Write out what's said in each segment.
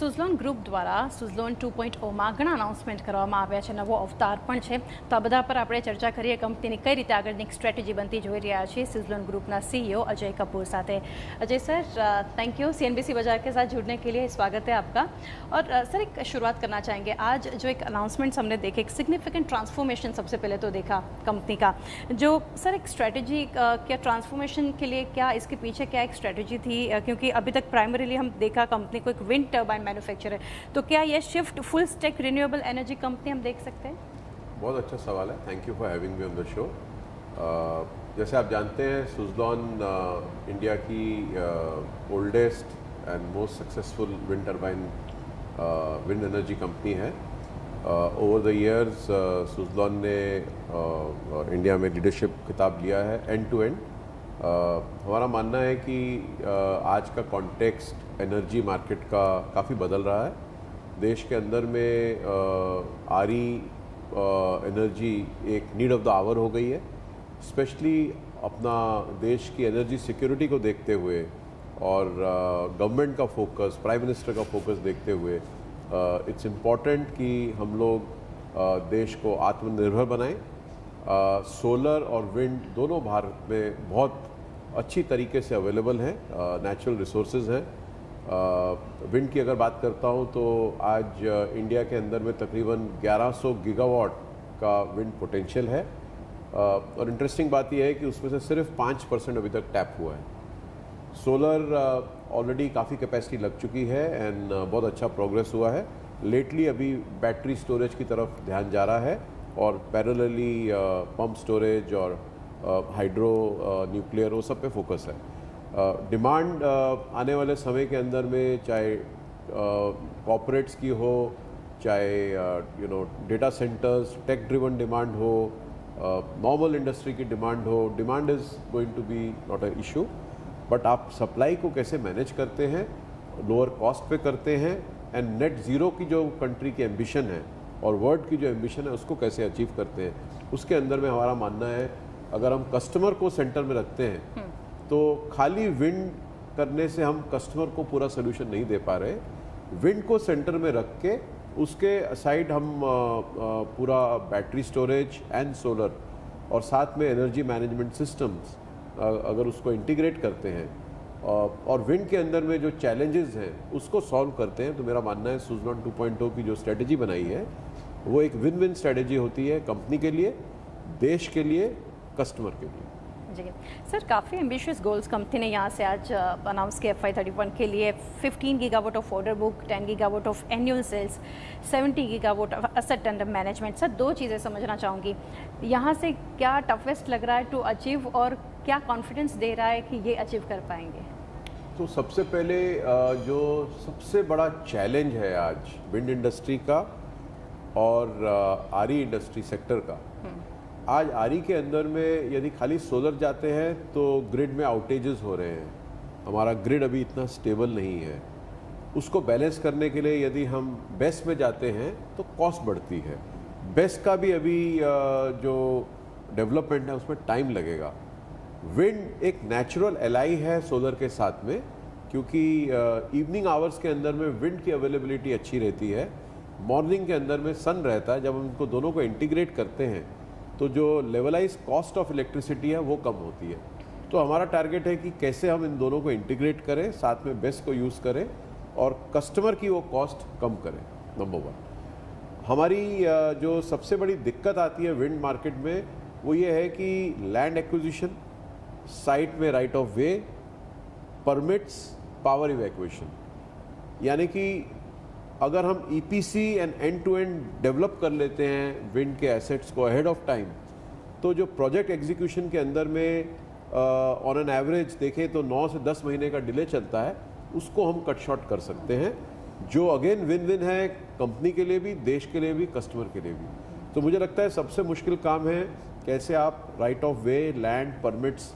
Suzlon group દ્વારા સુઝલોન 2.0માં ઘણા announcement કરવામાં આવ્યા છે, નવો અવતાર પણ છે. તો આ બધા પર આપણે ચર્ચા કરીએ કંપનીની કઈ રીતે આગળની સ્ટ્રેટેજી બનતી જોઈ રહ્યા છીએ સુઝલોन ग्रुपના सीईओ अजय कपूर साथ. Ajay sir, thank you CNBC बाजार के साथ जुड़ने के लिए. स्वागत है आपका. और सर, एक शुरुआत करना चाहेंगे. आज जो एक अनाउंसमेंट्स हमने देखे, एक सिग्निफिकेंट ट्रांसफॉर्मेशन सबसे पहले तो देखा कंपनी का. जो सर एक स्ट्रेटजी क्या ट्रांसफॉर्मेशन के लिए, क्या इसके पीछे क्या एक स्ट्रेटजी थी? क्योंकि अभी तक प्राइमरीली हम देखा कंपनी को एक विंड टर्बाइन मैन्युफैक्चरर, तो क्या ये shift full stack renewable energy company हम देख सकते हैं? बहुत अच्छा सवाल है. Thank you for having me on the show. जैसे आप जानते हैं, सुज़लोन इंडिया की oldest and most successful wind turbine wind energy company है. ओवर द इयर्स सुज़लोन ने इंडिया में लीडरशिप खिताब लिया है एंड टू एंड. हमारा मानना है कि आज का कॉन्टेक्स्ट एनर्जी मार्केट का काफ़ी बदल रहा है. देश के अंदर में आरी एनर्जी एक नीड ऑफ द आवर हो गई है. स्पेशली अपना देश की एनर्जी सिक्योरिटी को देखते हुए और गवर्नमेंट का फोकस, प्राइम मिनिस्टर का फोकस देखते हुए इट्स इम्पॉर्टेंट कि हम लोग देश को आत्मनिर्भर बनाएं. सोलर और विंड दोनों भारत में बहुत अच्छी तरीके से अवेलेबल हैं, नेचुरल रिसोर्सेज हैं. विंड की अगर बात करता हूं तो आज इंडिया के अंदर में तकरीबन 1100 गीगावाट का विंड पोटेंशियल है. और इंटरेस्टिंग बात यह है कि उसमें से सिर्फ 5% अभी तक टैप हुआ है. सोलर ऑलरेडी काफ़ी कैपेसिटी लग चुकी है एंड बहुत अच्छा प्रोग्रेस हुआ है. लेटली अभी बैटरी स्टोरेज की तरफ ध्यान जा रहा है और पैरेलली पंप स्टोरेज और हाइड्रो न्यूक्लियर, वो सब पे फोकस है. डिमांड आने वाले समय के अंदर में चाहे कॉर्पोरेट्स की हो, चाहे data centres, tech driven demand हो, नॉर्मल इंडस्ट्री की डिमांड हो, demand is going to be not a issue. But आप सप्लाई को कैसे मैनेज करते हैं, लोअर कॉस्ट पे करते हैं, एंड नेट ज़ीरो की जो कंट्री की एम्बिशन है और वर्ल्ड की जो एम्बिशन है उसको कैसे अचीव करते हैं, उसके अंदर में हमारा मानना है अगर हम कस्टमर को सेंटर में रखते हैं तो खाली विंड करने से हम कस्टमर को पूरा सोल्यूशन नहीं दे पा रहे. विंड को सेंटर में रख के उसके साइड हम पूरा बैटरी स्टोरेज एंड सोलर और साथ में एनर्जी मैनेजमेंट सिस्टम्स अगर उसको इंटीग्रेट करते हैं और विंड के अंदर में जो चैलेंजेस हैं उसको सॉल्व करते हैं, तो मेरा मानना है सुज़लोन 2.0 की जो स्ट्रेटजी बनाई है वो एक विन विन स्ट्रेटजी होती है कंपनी के लिए, देश के लिए, कस्टमर के लिए. जी सर, काफ़ी एम्बिशियस गोल्स कंपनी ने यहाँ से आज अनाउंस किया FY31 के लिए. 15 gigawatt of order book, 10 gigawatt of annual sales, 70 gigawatt of asset under management. Sir, दो चीज़ें समझना चाहूँगी. यहाँ से क्या टफेस्ट लग रहा है टू अचीव और क्या कॉन्फिडेंस दे रहा है कि ये अचीव कर पाएंगे? तो सबसे पहले जो सबसे बड़ा चैलेंज है आज विंड इंडस्ट्री का और आरी इंडस्ट्री सेक्टर का, आज आरी के अंदर में यदि खाली सोलर जाते हैं तो ग्रिड में आउटेजेस हो रहे हैं. हमारा ग्रिड अभी इतना स्टेबल नहीं है. उसको बैलेंस करने के लिए यदि हम बेस में जाते हैं तो कॉस्ट बढ़ती है. बेस का भी अभी जो डेवलपमेंट है उसमें टाइम लगेगा. विंड एक नेचुरल एलाई है सोलर के साथ में, क्योंकि इवनिंग आवर्स के अंदर में विंड की अवेलेबिलिटी अच्छी रहती है, मॉर्निंग के अंदर में सन रहता है. जब हम इनको दोनों को इंटीग्रेट करते हैं तो जो लेवलाइज कॉस्ट ऑफ इलेक्ट्रिसिटी है वो कम होती है. तो हमारा टारगेट है कि कैसे हम इन दोनों को इंटीग्रेट करें, साथ में बेस को यूज़ करें और कस्टमर की वो कॉस्ट कम करें. नंबर 1. हमारी जो सबसे बड़ी दिक्कत आती है विंड मार्केट में वो ये है कि लैंड एक्विजिशन, साइट में right of way, permits, power evacuation. यानी कि अगर हम EPC end end to end develop कर लेते हैं विंड के एसेट्स को अहेड ऑफ टाइम, तो जो प्रोजेक्ट एग्जीक्यूशन के अंदर में ऑन एन एवरेज देखें तो 9 से 10 महीने का डिले चलता है, उसको हम कट शॉर्ट कर सकते हैं, जो अगेन विन विन है कंपनी के लिए भी, देश के लिए भी, कस्टमर के लिए भी. तो मुझे लगता है सबसे मुश्किल काम है कैसे आप right of way, land, permits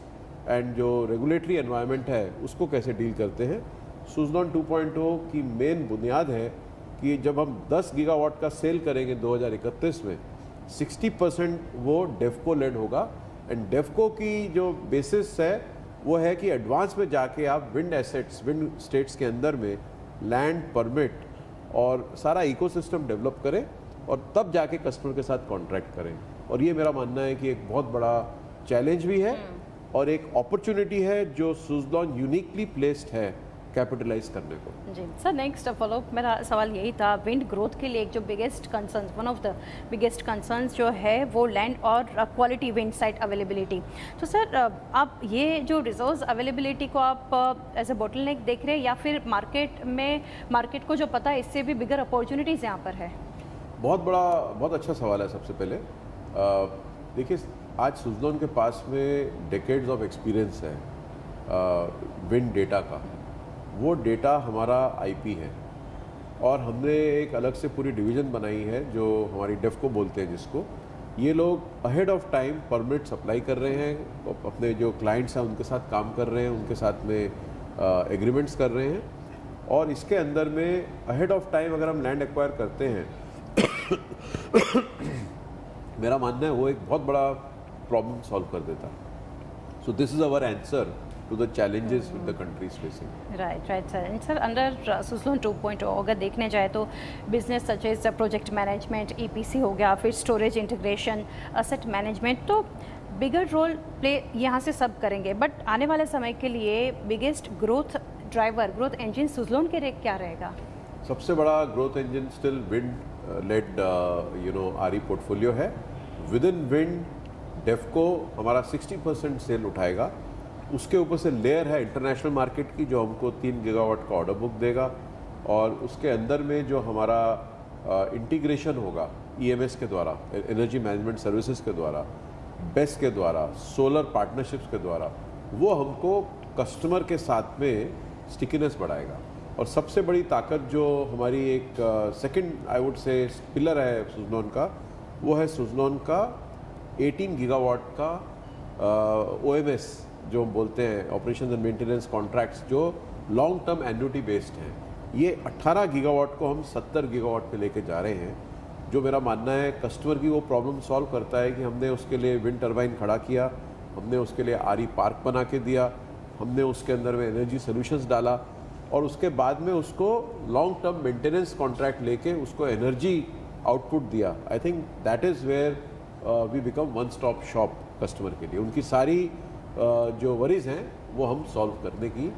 and जो रेगुलेटरी एनवायरनमेंट है उसको कैसे डील करते हैं. सुज़लोन 2.0 की मेन बुनियाद है कि जब हम 10 गीगावाट का सेल करेंगे 2031 में, 60% वो डेफको लेड होगा. एंड डेफको की जो बेसिस है वो है कि एडवांस में जाके आप विंड एसेट्स, विंड स्टेट्स के अंदर में लैंड, परमिट और सारा इकोसिस्टम डेवलप करें और तब जाके कस्टमर के साथ कॉन्ट्रैक्ट करें। और ये मेरा मानना है कि एक बहुत बड़ा चैलेंज भी है और एक अपॉर्चुनिटी है जो सुज़लॉन यूनिकली प्लेस्ड है कैपिटलाइज करने को। जी सर, नेक्स्ट फॉलोअप मेरा सवाल यही था, विंड ग्रोथ के लिए एक जो biggest concern, one of the biggest concerns जो है वो लैंड और क्वालिटी विंड साइट अवेलेबिलिटी। तो सर आप ये जो रिसोर्स अवेलेबिलिटी को आप एज ए बोटलनेक देख रहे हैं या फिर मार्केट को जो पता है इससे भी बिगर अपॉर्चुनिटीज़ यहाँ पर है? बहुत अच्छा सवाल है। सबसे पहले देखिए, आज सुज़लॉन के पास में डेकेड्स ऑफ एक्सपीरियंस है विंड डेटा का। वो डेटा हमारा आईपी है और हमने एक अलग से पूरी डिवीज़न बनाई है जो हमारी डेफको बोलते हैं जिसको। ये लोग ahead of time permit supply कर रहे हैं, अपने जो क्लाइंट्स हैं उनके साथ काम कर रहे हैं, उनके साथ में एग्रीमेंट्स कर रहे हैं और इसके अंदर में अहेड ऑफ टाइम अगर हम लैंड एक्वायर करते हैं मेरा मानना है वो एक बहुत बड़ा प्रॉब्लम सॉल्व कर देता है। So this is our answer to the challenges with the country is facing. Right sir. And sir, under Suzlon 2.0 अगर देखने जाए तो business such as project management, EPC हो गया, फिर स्टोरेज इंटीग्रेशन, असेट मैनेजमेंट, तो बिगर रोल प्ले यहाँ से सब करेंगे। बट आने वाले समय के लिए biggest growth driver, growth engine Suzlon के लिए क्या रहेगा? सबसे बड़ा growth engine still wind led RE portfolio है। विद इन विंड डेफको हमारा 60% सेल उठाएगा। उसके ऊपर से लेयर है इंटरनेशनल मार्केट की जो हमको 3 गीगावाट का ऑर्डर बुक देगा और उसके अंदर में जो हमारा इंटीग्रेशन होगा EMS के द्वारा, एनर्जी मैनेजमेंट सर्विसेज के द्वारा, बेस के द्वारा, सोलर पार्टनरशिप्स के द्वारा, वो हमको कस्टमर के साथ में स्टिकीनेस बढ़ाएगा। और सबसे बड़ी ताकत जो हमारी एक second I would say pillar है सुज़लॉन का, वो है सुज़लॉन का 18 गीगावाट का OMS जो हम बोलते हैं, ऑपरेशन एंड मेंटेनेंस कॉन्ट्रैक्ट्स, जो लॉन्ग टर्म एन्युटी बेस्ड हैं। ये 18 गीगावाट को हम 70 गीगावाट पे लेके जा रहे हैं, जो मेरा मानना है कस्टमर की वो प्रॉब्लम सॉल्व करता है कि हमने उसके लिए विंड टर्बाइन खड़ा किया, हमने उसके लिए RE पार्क बना के दिया, हमने उसके अंदर में एनर्जी सोल्यूशंस डाला और उसके बाद में उसको लॉन्ग टर्म मेंटेनेंस कॉन्ट्रैक्ट लेके उसको एनर्जी आउटपुट दिया। I think that is where we become one stop shop customer के लिए। उनकी सारी जो वरीज हैं वो हम सॉल्व करने की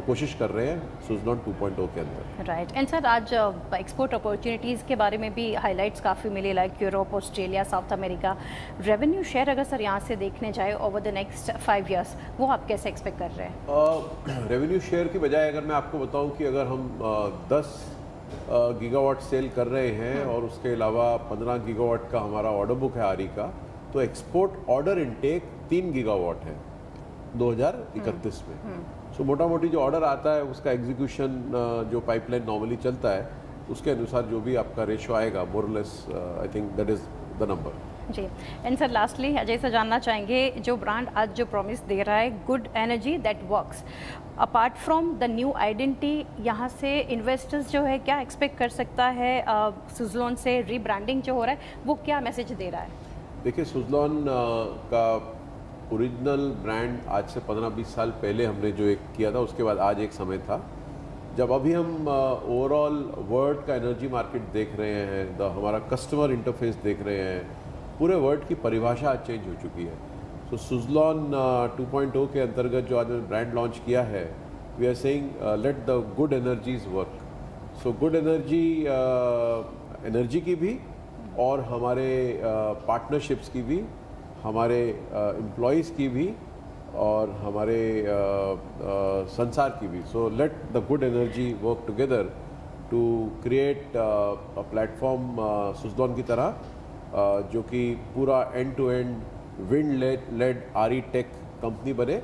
कोशिश कर रहे हैं सुज़लॉन 2.0 के अंदर। राइट। एंड सर, आज एक्सपोर्ट अपॉर्चुनिटीज़ के बारे में भी हाइलाइट्स काफ़ी मिले, like Europe, Australia, south America. Revenue share अगर सर यहाँ से देखने जाए ओवर द नेक्स्ट 5 years, वो आप कैसे एक्सपेक्ट कर रहे हैं? रेवेन्यू शेयर की बजाय अगर मैं आपको बताऊं कि अगर हम 10 गीगावाट सेल कर रहे हैं और उसके अलावा 15 गीगावाट का हमारा ऑर्डर बुक है RE का, तो एक्सपोर्ट ऑर्डर इनटेक 3 गीगावाट है 2031 में। सो मोटा मोटी जो ऑर्डर आता है उसका एग्जीक्यूशन जो पाइपलाइन नॉर्मली चलता है उसके अनुसार जो भी आपका रेशो आएगा, more less I think that is the number. जी। And sir, lastly Ajay sir जानना चाहेंगे, जो ब्रांड आज जो प्रॉमिस दे रहा है, good energy that works, apart from the new identity, यहाँ से इन्वेस्टर्स जो है क्या एक्सपेक्ट कर सकता है? सुज़लॉन से रीब्रांडिंग जो हो रहा है वो क्या मैसेज दे रहा है? देखिए, सुज़लॉन का ओरिजिनल ब्रांड आज से 15-20 साल पहले हमने जो एक किया था, उसके बाद आज एक समय था जब अभी हम ओवरऑल वर्ल्ड का एनर्जी मार्केट देख रहे हैं, हमारा कस्टमर इंटरफेस देख रहे हैं, पूरे वर्ल्ड की परिभाषा आज चेंज हो चुकी है। सो सुज़लॉन 2.0 के अंतर्गत जो आज ब्रांड लॉन्च किया है, we are saying let the good energies work. So good energy, energy की भी और हमारे पार्टनरशिप्स की भी, हमारे एम्प्लॉयज़ की भी और हमारे संसार की भी। So let the good energy work together to create a platform Suzlon की तरह, जो कि पूरा end to end wind led RE tech company बने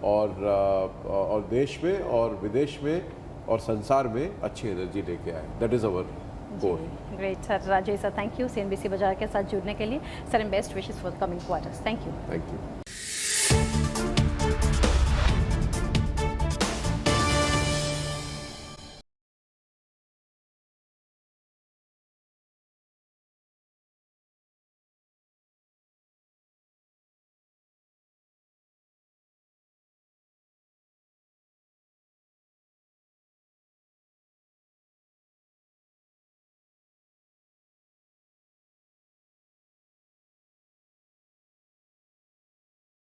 और देश में और विदेश में और संसार में अच्छी एनर्जी लेके आए। That is our goal. Great sir. Rajesh sir, thank you CNBC बाजार के साथ जुड़ने के लिए। Sir, and best wishes for the coming quarters. Thank you. Thank you.